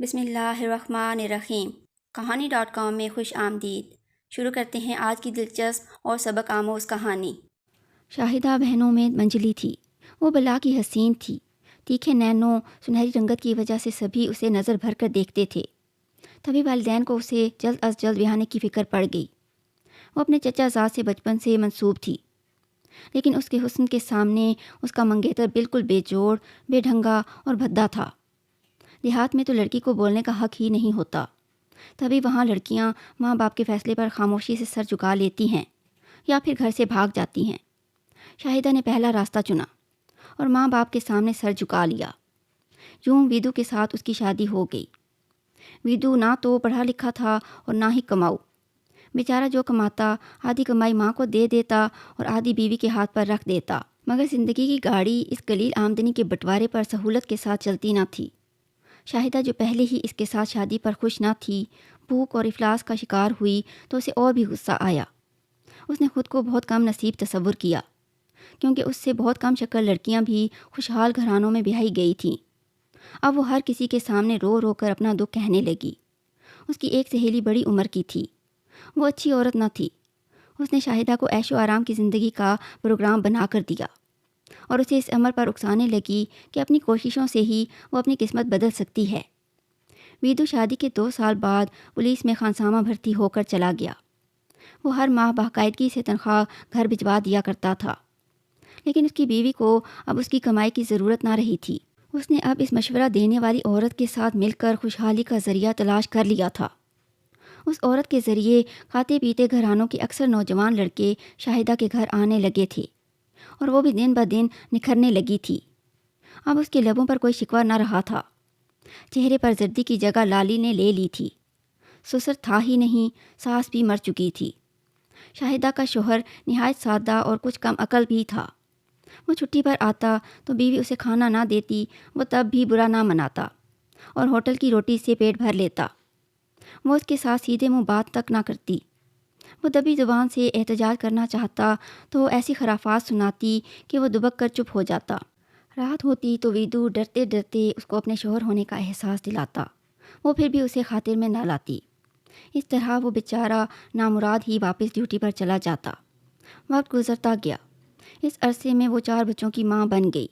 بسم اللہ الرحمن الرحیم کہانی.com میں خوش آمدید۔ شروع کرتے ہیں آج کی دلچسپ اور سبق آموز کہانی۔ شاہدہ بہنوں میں منجلی تھی۔ وہ بلا کی حسین تھی۔ تیکھے نینوں، سنہری رنگت کی وجہ سے سبھی اسے نظر بھر کر دیکھتے تھے۔ تبھی والدین کو اسے جلد از جلد بیاہنے کی فکر پڑ گئی۔ وہ اپنے چچا زاد سے بچپن سے منسوب تھی، لیکن اس کے حسن کے سامنے اس کا منگیتر بالکل بے جوڑ، بے ڈھنگا اور بھدا تھا۔ دیہات میں تو لڑکی کو بولنے کا حق ہی نہیں ہوتا، تبھی وہاں لڑکیاں ماں باپ کے فیصلے پر خاموشی سے سر جھکا لیتی ہیں یا پھر گھر سے بھاگ جاتی ہیں۔ شاہدہ نے پہلا راستہ چنا اور ماں باپ کے سامنے سر جھکا لیا۔ یوں ویدو کے ساتھ اس کی شادی ہو گئی۔ ویدو نہ تو پڑھا لکھا تھا اور نہ ہی کماؤ۔ بیچارہ جو کماتا آدھی کمائی ماں کو دے دیتا اور آدھی بیوی کے ہاتھ پر رکھ دیتا، مگر زندگی کی گاڑی اس قلیل آمدنی کے بٹوارے پر سہولت کے ساتھ چلتی نہ تھی۔ شاہدہ جو پہلے ہی اس کے ساتھ شادی پر خوش نہ تھی، بھوک اور افلاس کا شکار ہوئی تو اسے اور بھی غصہ آیا۔ اس نے خود کو بہت کم نصیب تصور کیا، کیونکہ اس سے بہت کم شکل لڑکیاں بھی خوشحال گھرانوں میں بیاہی گئی تھیں۔ اب وہ ہر کسی کے سامنے رو رو کر اپنا دکھ کہنے لگی۔ اس کی ایک سہیلی بڑی عمر کی تھی۔ وہ اچھی عورت نہ تھی۔ اس نے شاہدہ کو عیش و آرام کی زندگی کا پروگرام بنا کر دیا اور اسے اس عمر پر اکسانے لگی کہ اپنی کوششوں سے ہی وہ اپنی قسمت بدل سکتی ہے۔ ویدو شادی کے 2 سال بعد پولیس میں خانسامہ بھرتی ہو کر چلا گیا۔ وہ ہر ماہ باقاعدگی سے تنخواہ گھر بھجوا دیا کرتا تھا، لیکن اس کی بیوی کو اب اس کی کمائی کی ضرورت نہ رہی تھی۔ اس نے اب اس مشورہ دینے والی عورت کے ساتھ مل کر خوشحالی کا ذریعہ تلاش کر لیا تھا۔ اس عورت کے ذریعے کھاتے پیتے گھرانوں کے اکثر نوجوان لڑکے شاہدہ کے گھر آنے لگے تھے اور وہ بھی دن بدن نکھرنے لگی تھی۔ اب اس کے لبوں پر کوئی شکوہ نہ رہا تھا۔ چہرے پر زردی کی جگہ لالی نے لے لی تھی۔ سسر تھا ہی نہیں، ساس بھی مر چکی تھی۔ شاہدہ کا شوہر نہایت سادہ اور کچھ کم عقل بھی تھا۔ وہ چھٹی پر آتا تو بیوی اسے کھانا نہ دیتی، وہ تب بھی برا نہ مناتا اور ہوٹل کی روٹی سے پیٹ بھر لیتا۔ وہ اس کے ساتھ سیدھے منہ بات تک نہ کرتی۔ وہ دبی زبان سے احتجاج کرنا چاہتا تو ایسی خرافات سناتی کہ وہ دبک کر چپ ہو جاتا۔ رات ہوتی تو ویدو ڈرتے ڈرتے اس کو اپنے شوہر ہونے کا احساس دلاتا۔ وہ پھر بھی اسے خاطر میں نہ لاتی۔ اس طرح وہ بیچارہ نامراد ہی واپس ڈیوٹی پر چلا جاتا۔ وقت گزرتا گیا۔ اس عرصے میں وہ 4 بچوں کی ماں بن گئی۔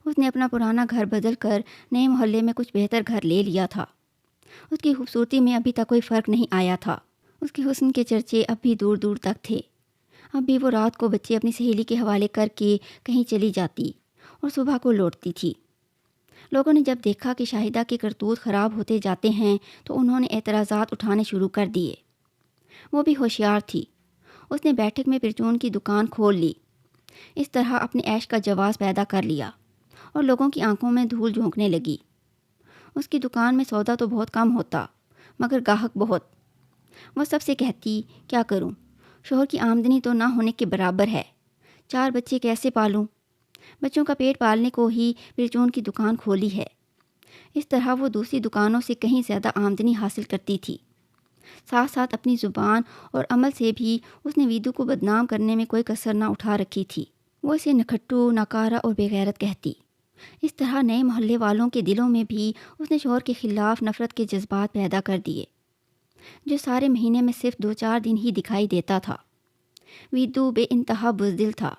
اس نے اپنا پرانا گھر بدل کر نئے محلے میں کچھ بہتر گھر لے لیا تھا۔ اس کی خوبصورتی میں ابھی تک کوئی فرق نہیں آیا تھا۔ اس کے حسن کے چرچے اب بھی دور دور تک تھے۔ اب بھی وہ رات کو بچے اپنی سہیلی کے حوالے کر کے کہیں چلی جاتی اور صبح کو لوٹتی تھی۔ لوگوں نے جب دیکھا کہ شاہدہ کے کرتوت خراب ہوتے جاتے ہیں تو انہوں نے اعتراضات اٹھانے شروع کر دیے۔ وہ بھی ہوشیار تھی۔ اس نے بیٹھک میں پرچون کی دکان کھول لی۔ اس طرح اپنے عیش کا جواز پیدا کر لیا اور لوگوں کی آنکھوں میں دھول جھونکنے لگی۔ اس کی دکان میں سودا تو بہت کم ہوتا، مگر گاہک بہت۔ وہ سب سے کہتی، کیا کروں، شوہر کی آمدنی تو نہ ہونے کے برابر ہے، 4 بچے کیسے پالوں؟ بچوں کا پیٹ پالنے کو ہی پرچون کی دکان کھولی ہے۔ اس طرح وہ دوسری دکانوں سے کہیں زیادہ آمدنی حاصل کرتی تھی۔ ساتھ ساتھ اپنی زبان اور عمل سے بھی اس نے ویدو کو بدنام کرنے میں کوئی کسر نہ اٹھا رکھی تھی۔ وہ اسے نکھٹو، ناکارہ اور بے غیرت کہتی۔ اس طرح نئے محلے والوں کے دلوں میں بھی اس نے شوہر کے خلاف نفرت کے جذبات پیدا کر دیے، جو سارے مہینے میں صرف 2-4 دن ہی دکھائی دیتا تھا۔ ویدو بے انتہا بزدل تھا،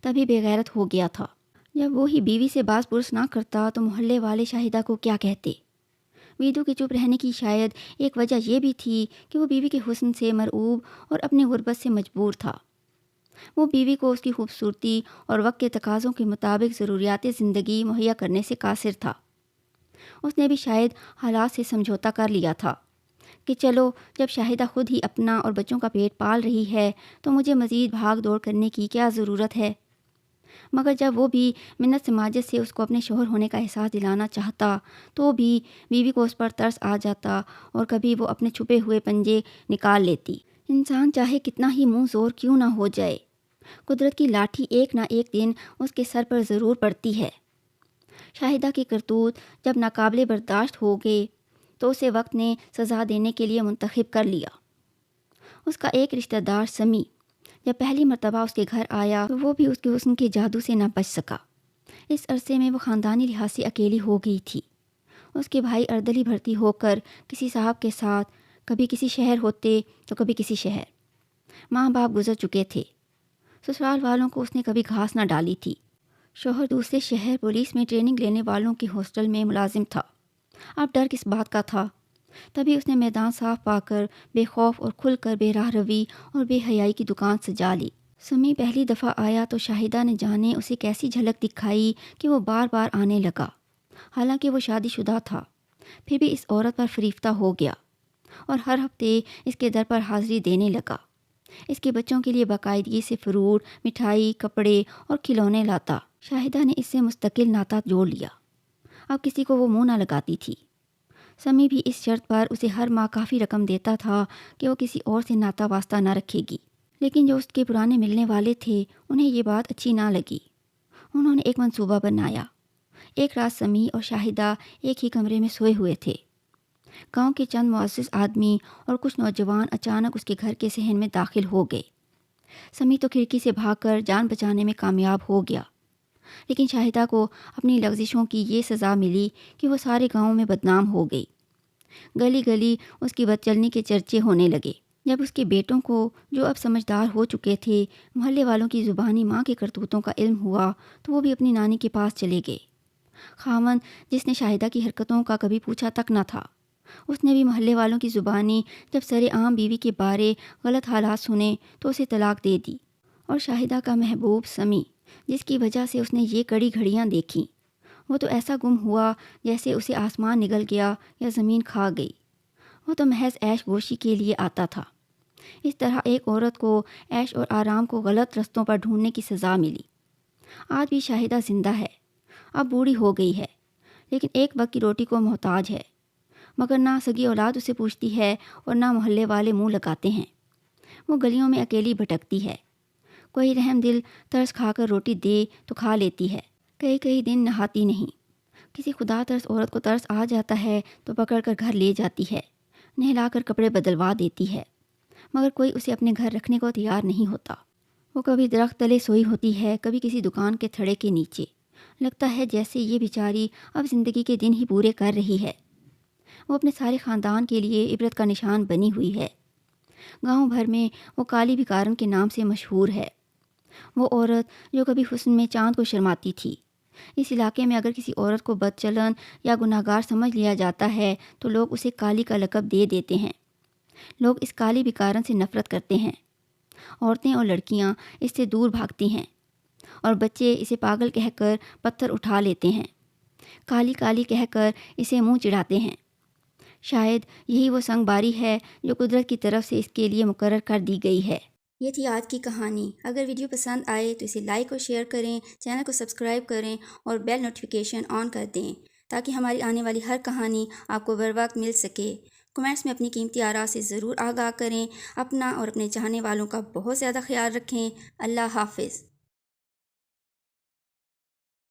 تبھی بے غیرت ہو گیا تھا۔ جب وہی بیوی سے باز پرس نہ کرتا تو محلے والے شاہدہ کو کیا کہتے؟ ویدو کے چپ رہنے کی شاید ایک وجہ یہ بھی تھی کہ وہ بیوی کے حسن سے مرعوب اور اپنی غربت سے مجبور تھا۔ وہ بیوی کو اس کی خوبصورتی اور وقت کے تقاضوں کے مطابق ضروریات زندگی مہیا کرنے سے قاصر تھا۔ اس نے بھی شاید حالات سے سمجھوتا کر لیا تھا کہ چلو، جب شاہدہ خود ہی اپنا اور بچوں کا پیٹ پال رہی ہے تو مجھے مزید بھاگ دوڑ کرنے کی کیا ضرورت ہے؟ مگر جب وہ بھی منت سماجت سے اس کو اپنے شوہر ہونے کا احساس دلانا چاہتا تو بھی بیوی کو اس پر ترس آ جاتا اور کبھی وہ اپنے چھپے ہوئے پنجے نکال لیتی۔ انسان چاہے کتنا ہی منہ زور کیوں نہ ہو جائے، قدرت کی لاٹھی ایک نہ ایک دن اس کے سر پر ضرور پڑتی ہے۔ شاہدہ کی کرتوت جب ناقابل برداشت ہو گئے تو اسے وقت نے سزا دینے کے لیے منتخب کر لیا۔ اس کا ایک رشتہ دار سمی جب پہلی مرتبہ اس کے گھر آیا تو وہ بھی اس کے حسن کے جادو سے نہ بچ سکا۔ اس عرصے میں وہ خاندانی لحاظ سے اکیلی ہو گئی تھی۔ اس کے بھائی اردلی بھرتی ہو کر کسی صاحب کے ساتھ کبھی کسی شہر ہوتے تو کبھی کسی شہر۔ ماں باپ گزر چکے تھے، سسرال والوں کو اس نے کبھی گھاس نہ ڈالی تھی۔ شوہر دوسرے شہر پولیس میں ٹریننگ لینے والوں کے ہاسٹل میں ملازم تھا۔ اب ڈر کس بات کا تھا؟ تبھی اس نے میدان صاف پا کر بے خوف اور کھل کر بے راہ روی اور بے حیائی کی دکان سجا لی۔ سمی پہلی دفعہ آیا تو شاہدہ نے جانے اسے کیسی جھلک دکھائی کہ وہ بار بار آنے لگا، حالانکہ وہ شادی شدہ تھا، پھر بھی اس عورت پر فریفتہ ہو گیا اور ہر ہفتے اس کے در پر حاضری دینے لگا۔ اس کے بچوں کے لیے باقاعدگی سے فروٹ، مٹھائی، کپڑے اور کھلونے لاتا۔ شاہدہ نے اس سے مستقل ناطہ جوڑ لیا، اب کسی کو وہ منہ نہ لگاتی تھی۔ سمی بھی اس شرط پر اسے ہر ماہ کافی رقم دیتا تھا کہ وہ کسی اور سے ناطہ واسطہ نہ رکھے گی، لیکن جو اس کے پرانے ملنے والے تھے انہیں یہ بات اچھی نہ لگی۔ انہوں نے ایک منصوبہ بنایا۔ ایک رات سمی اور شاہدہ ایک ہی کمرے میں سوئے ہوئے تھے۔ گاؤں کے چند معزز آدمی اور کچھ نوجوان اچانک اس کے گھر کے صحن میں داخل ہو گئے۔ سمی تو کھڑکی سے بھاگ کر جان بچانے میں کامیاب ہو گیا، لیکن شاہدہ کو اپنی لغزشوں کی یہ سزا ملی کہ وہ سارے گاؤں میں بدنام ہو گئی۔ گلی گلی اس کی بد چلنی کے چرچے ہونے لگے۔ جب اس کے بیٹوں کو، جو اب سمجھدار ہو چکے تھے، محلے والوں کی زبانی ماں کے کرتوتوں کا علم ہوا تو وہ بھی اپنی نانی کے پاس چلے گئے۔ خاوند، جس نے شاہدہ کی حرکتوں کا کبھی پوچھا تک نہ تھا، اس نے بھی محلے والوں کی زبانی جب سر عام بیوی کے بارے غلط حالات سنے تو اسے طلاق دے دی۔ اور شاہدہ کا محبوب سمی، جس کی وجہ سے اس نے یہ کڑی گھڑیاں دیکھیں، وہ تو ایسا گم ہوا جیسے اسے آسمان نگل گیا یا زمین کھا گئی۔ وہ تو محض عیش گوشی کے لیے آتا تھا۔ اس طرح ایک عورت کو عیش اور آرام کو غلط رستوں پر ڈھونڈنے کی سزا ملی۔ آج بھی شاہدہ زندہ ہے، اب بوڑھی ہو گئی ہے، لیکن ایک وقت کی روٹی کو محتاج ہے، مگر نہ سگی اولاد اسے پوچھتی ہے اور نہ محلے والے منہ لگاتے ہیں۔ وہ گلیوں میں اکیلی بھٹکتی ہے، کوئی رحم دل ترس کھا کر روٹی دے تو کھا لیتی ہے، کئی دن نہاتی نہیں۔ کسی خدا ترس عورت کو ترس آ جاتا ہے تو پکڑ کر گھر لے جاتی ہے، نہلا کر کپڑے بدلوا دیتی ہے، مگر کوئی اسے اپنے گھر رکھنے کو تیار نہیں ہوتا۔ وہ کبھی درخت تلے سوئی ہوتی ہے، کبھی کسی دکان کے تھڑے کے نیچے۔ لگتا ہے جیسے یہ بیچاری اب زندگی کے دن ہی پورے کر رہی ہے۔ وہ اپنے سارے خاندان کے لیے عبرت کا نشان بنی ہوئی ہے۔ گاؤں بھر میں وہ کالی بھکارن کے نام سے مشہور ہے۔ وہ عورت جو کبھی حسن میں چاند کو شرماتی تھی۔ اس علاقے میں اگر کسی عورت کو بد چلن یا گناہگار سمجھ لیا جاتا ہے تو لوگ اسے کالی کا لقب دے دیتے ہیں۔ لوگ اس کالی بھکارن سے نفرت کرتے ہیں۔ عورتیں اور لڑکیاں اس سے دور بھاگتی ہیں اور بچے اسے پاگل کہہ کر پتھر اٹھا لیتے ہیں، کالی کالی کہہ کر اسے منہ چڑھاتے ہیں۔ شاید یہی وہ سنگ باری ہے جو قدرت کی طرف سے اس کے لیے مقرر کر دی گئی ہے۔ یہ تھی آج کی کہانی۔ اگر ویڈیو پسند آئے تو اسے لائک اور شیئر کریں، چینل کو سبسکرائب کریں اور بیل نوٹیفیکیشن آن کر دیں تاکہ ہماری آنے والی ہر کہانی آپ کو بر وقت مل سکے۔ کمنٹس میں اپنی قیمتی آراء سے ضرور آگاہ کریں۔ اپنا اور اپنے چاہنے والوں کا بہت زیادہ خیال رکھیں۔ اللہ حافظ۔